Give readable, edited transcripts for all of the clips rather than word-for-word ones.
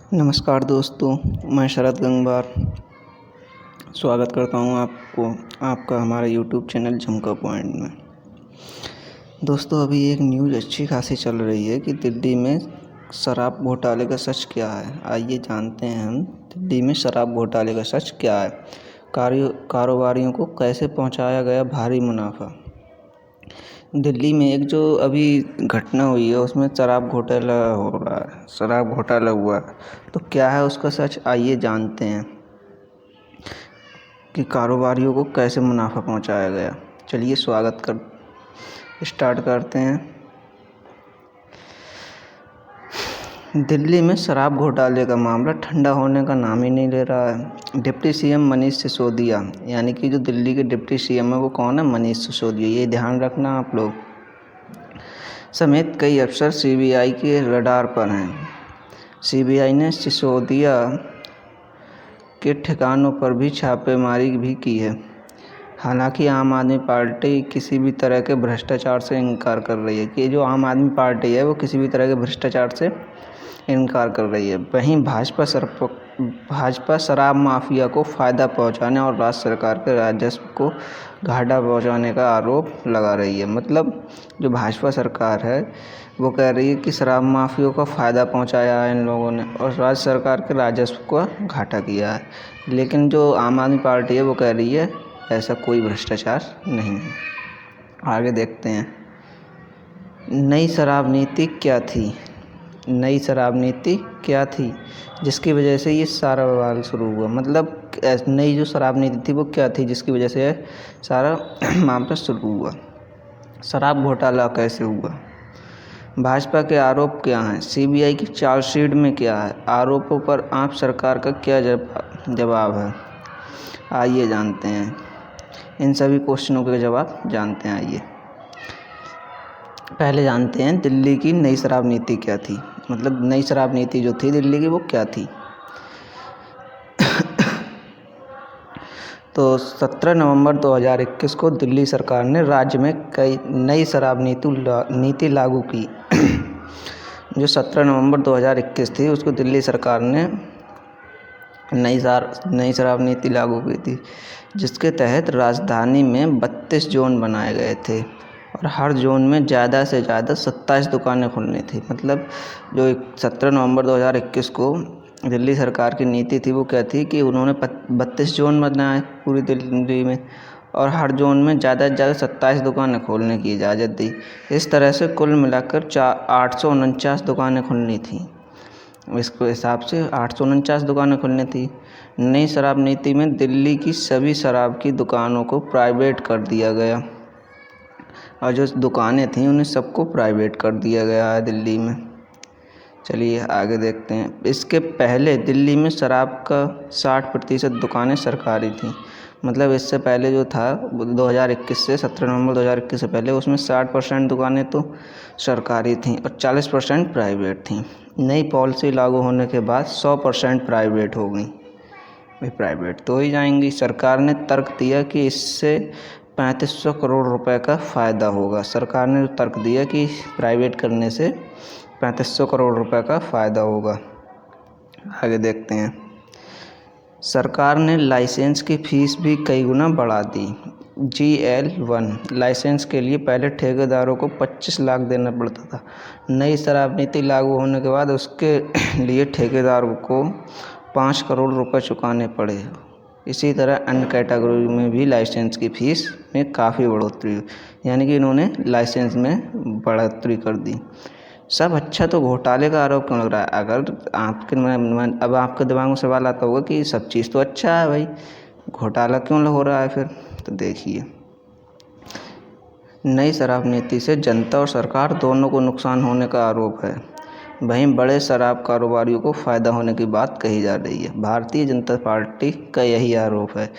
नमस्कार दोस्तों, मैं शरद गंगवार स्वागत करता हूं आपका हमारे यूट्यूब चैनल झुमका पॉइंट में। दोस्तों, अभी एक न्यूज़ अच्छी खासी चल रही है कि दिल्ली में शराब घोटाले का सच क्या है। आइए जानते हैं हम दिल्ली में शराब घोटाले का सच क्या है। कारोबारियों को कैसे पहुंचाया गया भारी मुनाफा। दिल्ली में एक जो अभी घटना हुई है उसमें शराब घोटाला हो रहा है, शराब घोटाला हुआ है। तो क्या है उसका सच, आइए जानते हैं कि कारोबारियों को कैसे मुनाफा पहुंचाया गया। चलिए स्टार्ट करते हैं। दिल्ली में शराब घोटाले का मामला ठंडा होने का नाम ही नहीं ले रहा है। डिप्टी सीएम मनीष सिसोदिया, यानी कि जो दिल्ली के डिप्टी सीएम है वो कौन है? मनीष सिसोदिया। ये ध्यान रखना आप लोग, समेत कई अफसर सीबीआई के रडार पर हैं। सीबीआई ने सिसोदिया के ठिकानों पर भी छापेमारी भी की है। हालांकि आम आदमी पार्टी किसी भी तरह के भ्रष्टाचार से इनकार कर रही है कि जो आम आदमी पार्टी है वो किसी भी तरह के भ्रष्टाचार से इनकार कर रही है। वहीं भाजपा शराब माफिया को फ़ायदा पहुंचाने और राज्य सरकार के राजस्व को घाटा पहुंचाने का आरोप लगा रही है। मतलब जो भाजपा सरकार है वो कह रही है कि शराब माफिया को फ़ायदा पहुंचाया है इन लोगों ने और राज्य सरकार के राजस्व को घाटा किया है। लेकिन जो आम आदमी पार्टी है वो कह रही है ऐसा कोई भ्रष्टाचार नहीं है। आगे देखते हैं। नई शराब नीति क्या थी? नई शराब नीति क्या थी जिसकी वजह से ये सारा बवाल शुरू हुआ? मतलब नई जो शराब नीति थी वो क्या थी जिसकी वजह से सारा मामला शुरू हुआ? शराब घोटाला कैसे हुआ? भाजपा के आरोप क्या हैं? सीबीआई की चार्जशीट में क्या है? आरोपों पर आप सरकार का क्या जवाब है? आइए जानते हैं, इन सभी क्वेश्चनों के जवाब जानते हैं। आइए पहले जानते हैं दिल्ली की नई शराब नीति क्या थी। मतलब नई शराब नीति जो थी दिल्ली की वो क्या थी। तो 17 नवंबर 2021 को दिल्ली सरकार ने राज्य में कई नई शराब नीति लागू की। जो 17 नवंबर 2021 थी उसको दिल्ली सरकार ने नई शराब नीति लागू की थी, जिसके तहत राजधानी में 32 जोन बनाए गए थे और हर जोन में ज़्यादा से ज़्यादा 27 दुकानें खुलनी थी। मतलब जो 17 नवंबर 2021 को दिल्ली सरकार की नीति थी वो क्या थी कि उन्होंने 32 जोन बनाए पूरी दिल्ली में और हर जोन में ज़्यादा से ज़्यादा 27 दुकानें खोलने की इजाज़त दी। इस तरह से कुल मिलाकर 849 दुकानें खुलनी थी। इसके हिसाब से 849 दुकानें खुलनी थी। नई शराब नीति में दिल्ली की सभी शराब की दुकानों को प्राइवेट कर दिया गया और जो दुकानें थीं उन्हें सबको प्राइवेट कर दिया गया है दिल्ली में। चलिए आगे देखते हैं। इसके पहले दिल्ली में शराब का 60% दुकानें सरकारी थीं। मतलब इससे पहले जो था 2021 से 17 नवंबर 2021 से पहले उसमें 60% दुकानें तो सरकारी थीं और 40% प्राइवेट थीं। नई पॉलिसी लागू होने के बाद 100% प्राइवेट हो गई। भाई प्राइवेट तो ही जाएंगी। सरकार ने तर्क दिया कि इससे 3500 करोड़ रुपए का फ़ायदा होगा। सरकार ने तर्क दिया कि प्राइवेट करने से 3500 करोड़ रुपए का फ़ायदा होगा। आगे देखते हैं। सरकार ने लाइसेंस की फ़ीस भी कई गुना बढ़ा दी। GL1 लाइसेंस के लिए पहले ठेकेदारों को 25 लाख देना पड़ता था। नई शराब नीति लागू होने के बाद उसके लिए ठेकेदारों को 5 करोड़ रुपए चुकाने पड़े। इसी तरह अन्य कैटेगरी में भी लाइसेंस की फ़ीस में काफ़ी बढ़ोतरी हुई, यानी कि इन्होंने लाइसेंस में बढ़ोतरी कर दी। सब अच्छा तो घोटाले का आरोप क्यों लग रहा है? अगर अब आपके दिमाग में सवाल आता होगा कि सब चीज़ तो अच्छा है भाई, घोटाला क्यों हो रहा है फिर? तो देखिए, नई शराब नीति से जनता और सरकार दोनों को नुकसान होने का आरोप है। वहीं बड़े शराब कारोबारियों को फ़ायदा होने की बात कही जा रही है। भारतीय जनता पार्टी का यही आरोप है।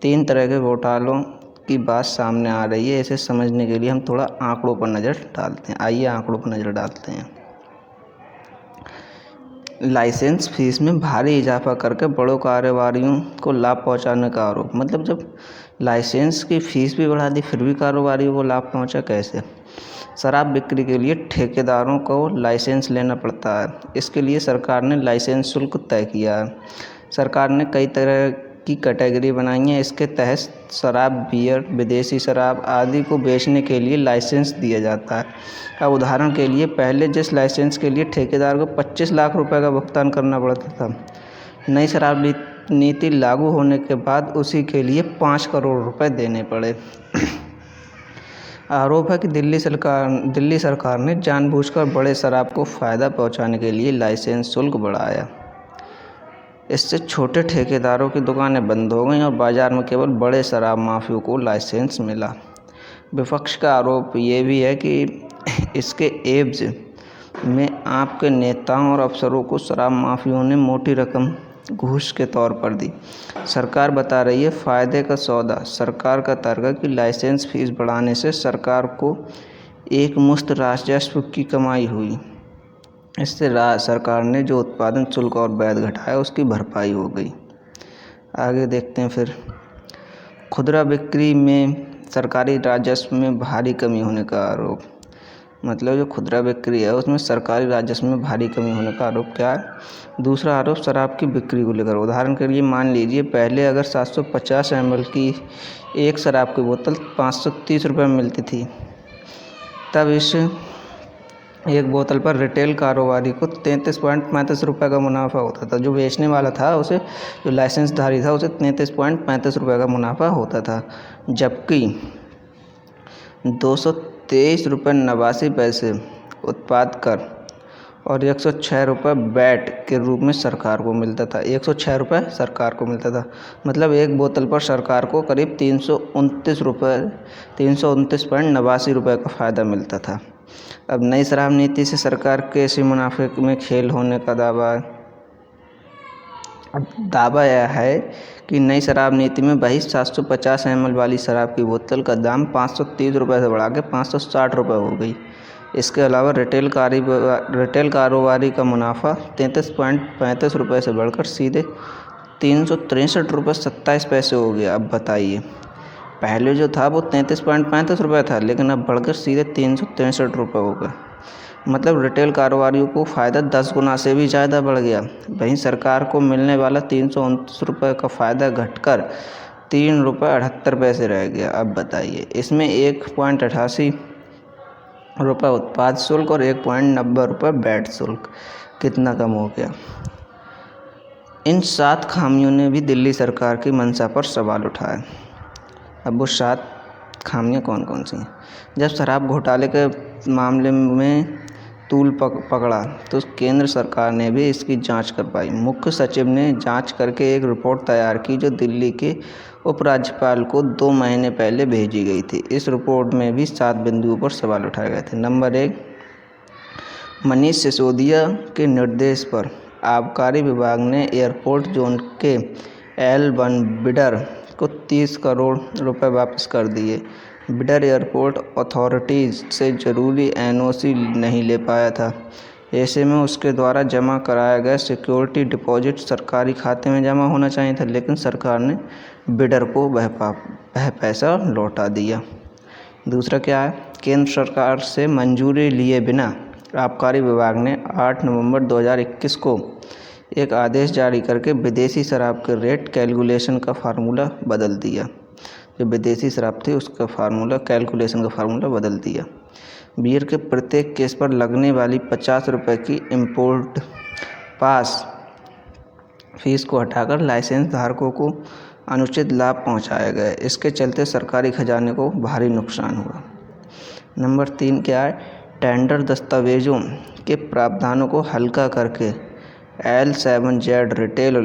3 तरह के घोटालों की बात सामने आ रही है। इसे समझने के लिए हम थोड़ा आंकड़ों पर नज़र डालते हैं। आइए आंकड़ों पर नज़र डालते हैं। लाइसेंस फीस में भारी इजाफा करके बड़ों कारोबारियों को लाभ पहुंचाने का आरोप। मतलब जब लाइसेंस की फ़ीस भी बढ़ा दी फिर भी कारोबारियों को लाभ पहुंचा, कैसे? शराब बिक्री के लिए ठेकेदारों को लाइसेंस लेना पड़ता है। इसके लिए सरकार ने लाइसेंस शुल्क तय किया है। सरकार ने कई तरह की कैटेगरी बनाई है। इसके तहत शराब, बियर, विदेशी शराब आदि को बेचने के लिए लाइसेंस दिया जाता है। अब उदाहरण के लिए पहले जिस लाइसेंस के लिए ठेकेदार को 25 लाख रुपए का भुगतान करना पड़ता था, नई शराब नीति लागू होने के बाद उसी के लिए 5 करोड़ रुपए देने पड़े। आरोप है कि दिल्ली सरकार ने जानबूझकर बड़े शराब को फ़ायदा पहुंचाने के लिए लाइसेंस शुल्क बढ़ाया। इससे छोटे ठेकेदारों की दुकानें बंद हो गईं और बाज़ार में केवल बड़े शराब माफियों को लाइसेंस मिला। विपक्ष का आरोप ये भी है कि इसके एवज में आपके नेताओं और अफसरों को शराब माफियों ने मोटी रकम घूस के तौर पर दी। सरकार बता रही है फ़ायदे का सौदा। सरकार का तर्क है कि लाइसेंस फीस बढ़ाने से सरकार को एक मुश्त राजस्व की कमाई हुई। इससे सरकार ने जो उत्पादन शुल्क और वैट घटाया उसकी भरपाई हो गई। आगे देखते हैं फिर खुदरा बिक्री में सरकारी राजस्व में भारी कमी होने का आरोप। मतलब जो खुदरा बिक्री है उसमें सरकारी राजस्व में भारी कमी होने का आरोप क्या है? दूसरा आरोप शराब की बिक्री को लेकर। उदाहरण के लिए मान लीजिए पहले अगर 750 ml की एक शराब की बोतल 530 रुपये में मिलती थी, तब इस एक बोतल पर रिटेल कारोबारी को 33.35 रुपये का मुनाफा होता था। जो बेचने वाला था उसे, जो लाइसेंसधारी था उसे 33.35 रुपये का मुनाफा होता था, जबकि 223 रुपये 89 पैसे उत्पाद कर और 106 रुपये वैट के रूप में सरकार को मिलता था। 106 रुपये सरकार को मिलता था। मतलब एक बोतल पर सरकार को करीब 329.89 रुपये का फ़ायदा मिलता था। अब नई शराब नीति से सरकार के ऐसे मुनाफे में खेल होने का दावा है। अब दावा यह है कि नई शराब नीति में वही 750 ml वाली शराब की बोतल का दाम 530 रुपये से बढ़ा के 560 रुपये हो गई। इसके अलावा रिटेल कारोबारी का मुनाफा 33.35 रुपये से बढ़कर सीधे 363 रुपये 27 पैसे हो गया। अब बताइए, पहले जो था वो 33.35 रुपये था, लेकिन अब बढ़कर सीधे 363 रुपये हो गया। मतलब रिटेल कारोबारियों को फ़ायदा 10 गुना से भी ज़्यादा बढ़ गया। वहीं सरकार को मिलने वाला 329 रुपये का फ़ायदा घटकर 3 रुपये 78 पैसे रह गया। अब बताइए, इसमें 1.88 रुपये उत्पाद शुल्क और 1.90 रुपये वैट शुल्क कितना कम हो गया। इन 7 खामियों ने भी दिल्ली सरकार की मंशा पर सवाल उठाया। अब वो 7 खामियां कौन कौन सी हैं? जब शराब घोटाले के मामले में तूल पकड़ा तो केंद्र सरकार ने भी इसकी जांच करवाई। मुख्य सचिव ने जांच करके एक रिपोर्ट तैयार की जो दिल्ली के उपराज्यपाल को 2 महीने पहले भेजी गई थी। इस रिपोर्ट में भी 7 बिंदुओं पर सवाल उठाए गए थे। नंबर 1, मनीष सिसोदिया के निर्देश पर आबकारी विभाग ने एयरपोर्ट जोन के L1 बिडर को 30 करोड़ रुपए वापस कर दिए। बिडर एयरपोर्ट अथॉरिटीज़ से ज़रूरी NOC नहीं ले पाया था। ऐसे में उसके द्वारा जमा कराया गया सिक्योरिटी डिपॉजिट सरकारी खाते में जमा होना चाहिए था, लेकिन सरकार ने बिडर को वह पैसा लौटा दिया। दूसरा क्या है? केंद्र सरकार से मंजूरी लिए बिना आबकारी विभाग ने 8 नवंबर 2021 को एक आदेश जारी करके विदेशी शराब के रेट कैलकुलेशन का फार्मूला बदल दिया। जो विदेशी शराब थी उसका कैलकुलेशन का फार्मूला बदल दिया। बियर के प्रत्येक केस पर लगने वाली 50 रुपये की इम्पोर्ट पास फीस को हटाकर लाइसेंस धारकों को अनुचित लाभ पहुंचाया गया। इसके चलते सरकारी खजाने को भारी नुकसान हुआ। नंबर 3 क्या है? टेंडर दस्तावेज़ों के प्रावधानों को हल्का करके L7Z रिटेल और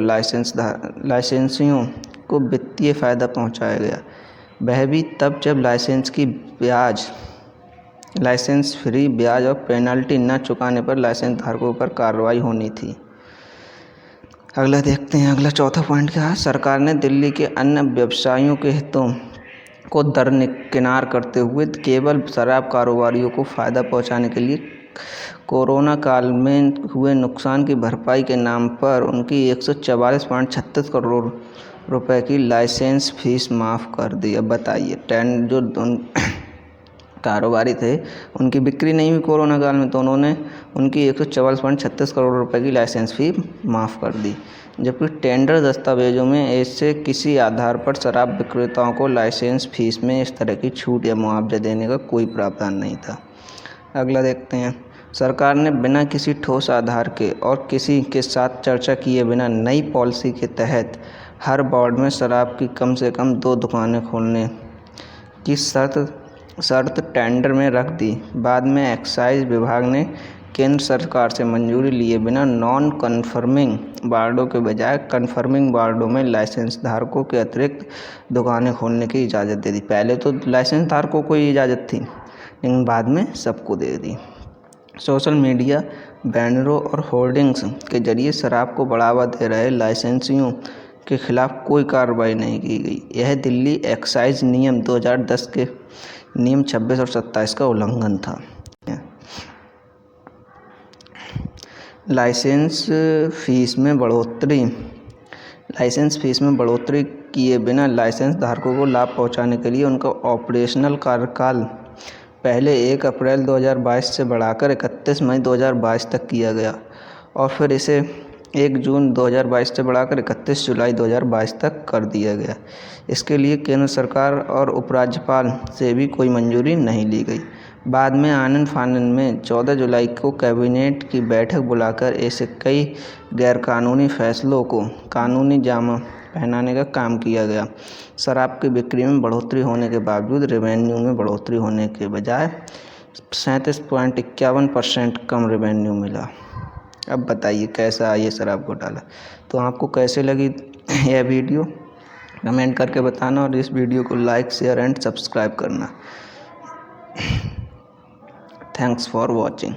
लाइसेंसियों को वित्तीय फ़ायदा पहुंचाया गया। वह भी तब जब लाइसेंस फ्री ब्याज और पेनल्टी न चुकाने पर लाइसेंस धारकों पर कार्रवाई होनी थी। अगला देखते हैं। अगला चौथा पॉइंट क्या है? सरकार ने दिल्ली के अन्य व्यवसायियों के हितों को दरकिनार करते हुए केवल शराब कारोबारियों को फ़ायदा पहुंचाने के लिए कोरोना काल में हुए नुकसान की भरपाई के नाम पर उनकी 144.36 करोड़ रुपए की लाइसेंस फीस माफ़ कर दी। अब बताइए, कारोबारी थे, उनकी बिक्री नहीं हुई कोरोना काल में, तो उन्होंने उनकी 144.36 करोड़ रुपए की लाइसेंस फ़ी माफ़ कर दी। जबकि टेंडर दस्तावेजों में ऐसे किसी आधार पर शराब विक्रेताओं को लाइसेंस फीस में इस तरह की छूट या मुआवजा देने का कोई प्रावधान नहीं था। अगला देखते हैं। सरकार ने बिना किसी ठोस आधार के और किसी के साथ चर्चा किए बिना नई पॉलिसी के तहत हर वार्ड में शराब की कम से कम 2 दुकानें खोलने की शर्त टेंडर में रख दी। बाद में एक्साइज विभाग ने केंद्र सरकार से मंजूरी लिए बिना नॉन कन्फर्मिंग वार्डों के बजाय कन्फर्मिंग वार्डों में लाइसेंस धारकों के अतिरिक्त दुकानें खोलने की इजाज़त दे दी। पहले तो लाइसेंस धारकों को ही इजाज़त थी, लेकिन बाद में सबको दे दी। सोशल मीडिया, बैनरों और होर्डिंग्स के जरिए शराब को बढ़ावा दे रहे लाइसेंसियों के खिलाफ कोई कार्रवाई नहीं की गई। यह दिल्ली एक्साइज नियम 2010 के नियम 26 और 27 का उल्लंघन था। लाइसेंस फीस में बढ़ोतरी किए बिना लाइसेंस धारकों को लाभ पहुंचाने के लिए उनका ऑपरेशनल कार्यकाल पहले 1 अप्रैल 2022 से बढ़ाकर 31 मई 2022 तक किया गया और फिर इसे 1 जून 2022 से बढ़ाकर 31 जुलाई 2022 तक कर दिया गया। इसके लिए केंद्र सरकार और उपराज्यपाल से भी कोई मंजूरी नहीं ली गई। बाद में आनन फानन में 14 जुलाई को कैबिनेट की बैठक बुलाकर ऐसे कई गैरकानूनी फैसलों को कानूनी जामा पहनाने का काम किया गया। शराब की बिक्री में बढ़ोतरी होने के बावजूद रेवेन्यू में बढ़ोतरी होने के बजाय 37.51% कम रेवेन्यू मिला। अब बताइए कैसा ये शराब घोटाला। तो आपको कैसे लगी यह वीडियो कमेंट करके बताना और इस वीडियो को लाइक, शेयर एंड सब्सक्राइब करना। Thanks for watching.